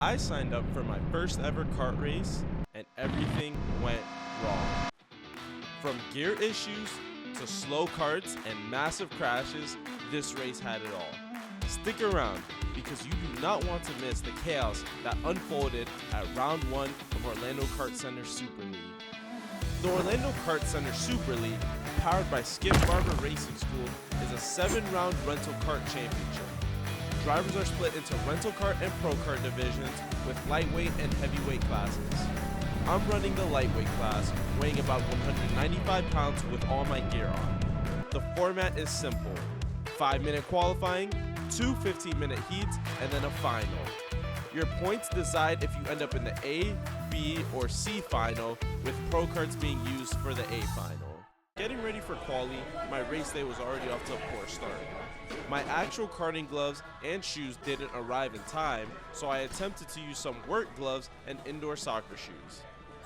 I signed up for my first ever kart race and everything went wrong. From gear issues to slow karts and massive crashes, this race had it all. Stick around because you do not want to miss the chaos that unfolded at round 1 of Orlando Kart Center Super League. The Orlando Kart Center Super League, powered by Skip Barber Racing School, is a 7-round rental kart championship. Drivers are split into rental kart and pro kart divisions with lightweight and heavyweight classes. I'm running the lightweight class, weighing about 195 pounds with all my gear on. The format is simple: 5-minute qualifying, 2 15-minute heats, and then a final. Your points decide if you end up in the A, B, or C final, with pro karts being used for the A final. Getting ready for quali, my race day was already off to a poor start. My actual karting gloves and shoes didn't arrive in time, so I attempted to use some work gloves and indoor soccer shoes.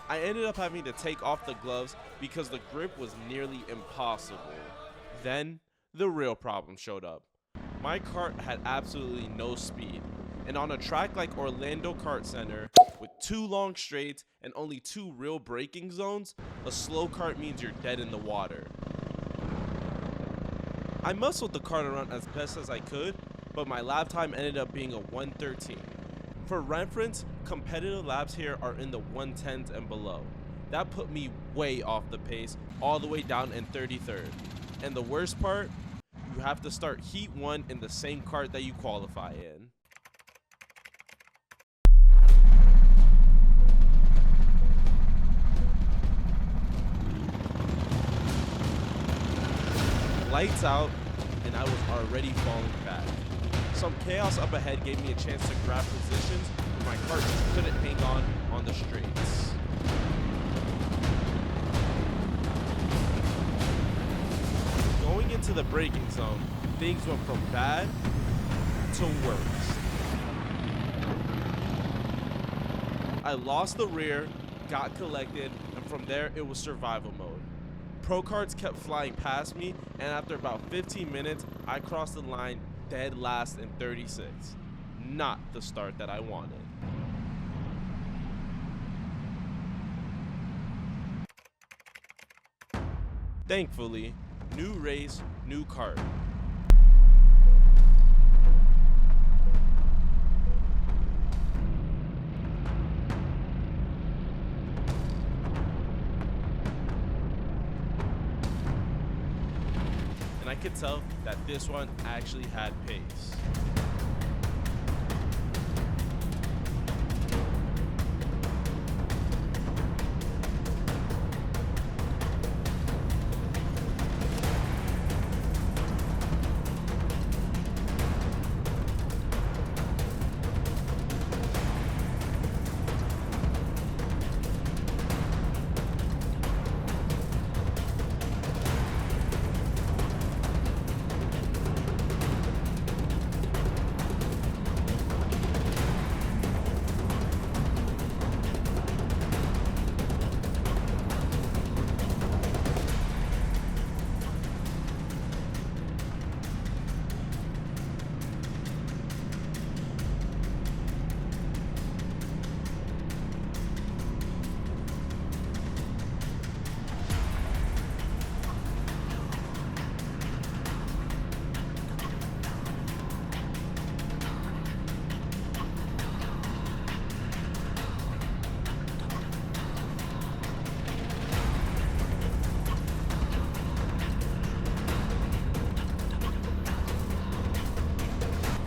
I ended up having to take off the gloves because the grip was nearly impossible. Then, the real problem showed up. My kart had absolutely no speed, and on a track like Orlando Kart Center, with 2 long straights and only 2 real braking zones, a slow kart means you're dead in the water. I muscled the kart around as best as I could, but my lap time ended up being a 1:13. For reference, competitive laps here are in the 110s and below. That put me way off the pace, all the way down in 33rd. And the worst part, you have to start Heat 1 in the same kart that you qualify in. Lights out, and I was already falling back. Some chaos up ahead gave me a chance to grab positions, but my kart just couldn't hang on the straights. Going into the braking zone, things went from bad to worse. I lost the rear, got collected, and from there it was survival mode. Pro karts kept flying past me, and after about 15 minutes, I crossed the line dead last in 36. Not the start that I wanted. Thankfully, new race, new kart. And I could tell that this one actually had pace.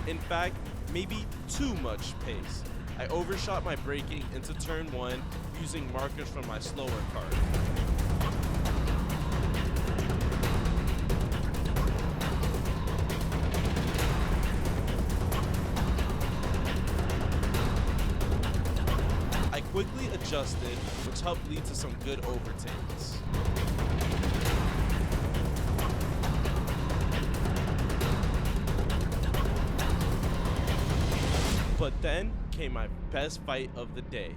In fact, maybe too much pace. I overshot my braking into turn 1 using markers from my slower kart. I quickly adjusted, which helped lead to some good overtakes. But then came my best fight of the day.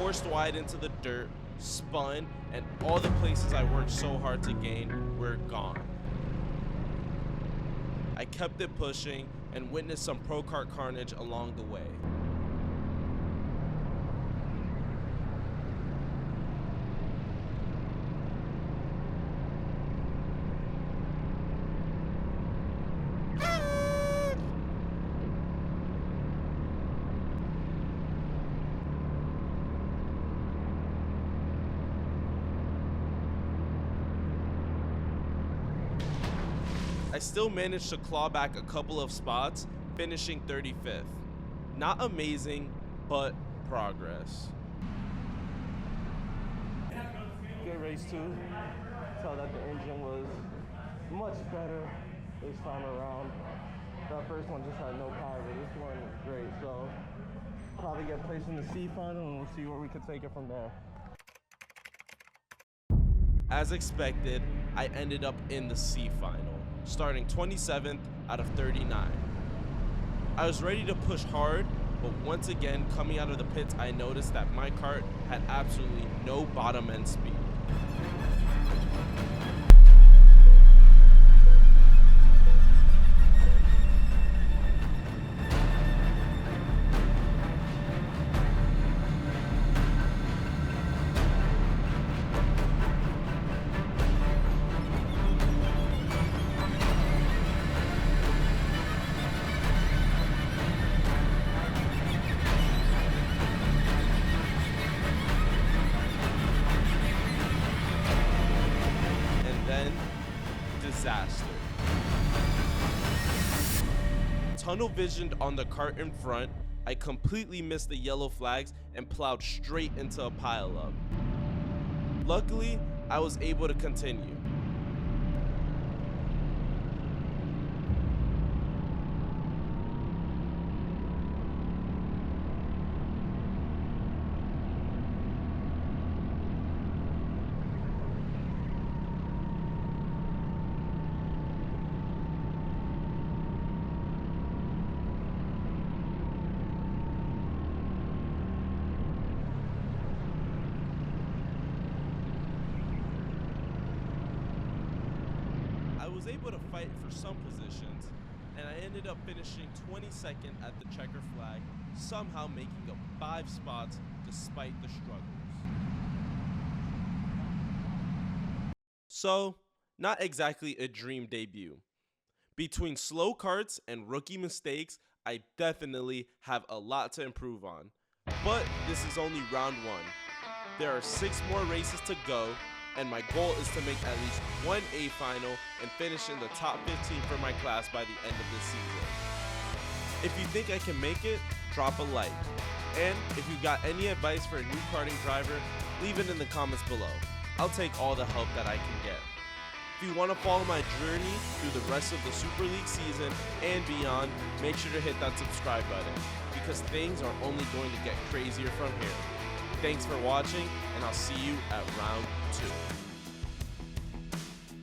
forced wide into the dirt, spun, and all the places I worked so hard to gain were gone. I kept it pushing and witnessed some pro kart carnage along the way. I still managed to claw back a couple of spots, finishing 35th. Not amazing, but progress. Good race too. Saw that the engine was much better this time around. That first one just had no power, but this one was great. So probably get placed in the C final and we'll see where we could take it from there. As expected, I ended up in the C final, starting 27th out of 39. I was ready to push hard, but once again, coming out of the pits, I noticed that my kart had absolutely no bottom end speed. Disaster. Tunnel visioned on the kart in front, I completely missed the yellow flags and plowed straight into a pileup. Luckily, I was able to continue. I was able to fight for some positions, and I ended up finishing 22nd at the checker flag, somehow making up 5 spots despite the struggles. So, not exactly a dream debut. Between slow karts and rookie mistakes, I definitely have a lot to improve on. But this is only round 1. There are 6 more races to go, and my goal is to make at least one A final and finish in the top 15 for my class by the end of this season. If you think I can make it, drop a like. And if you've got any advice for a new karting driver, leave it in the comments below. I'll take all the help that I can get. If you want to follow my journey through the rest of the Super League season and beyond, make sure to hit that subscribe button, because things are only going to get crazier from here. Thanks for watching, and I'll see you at round 2.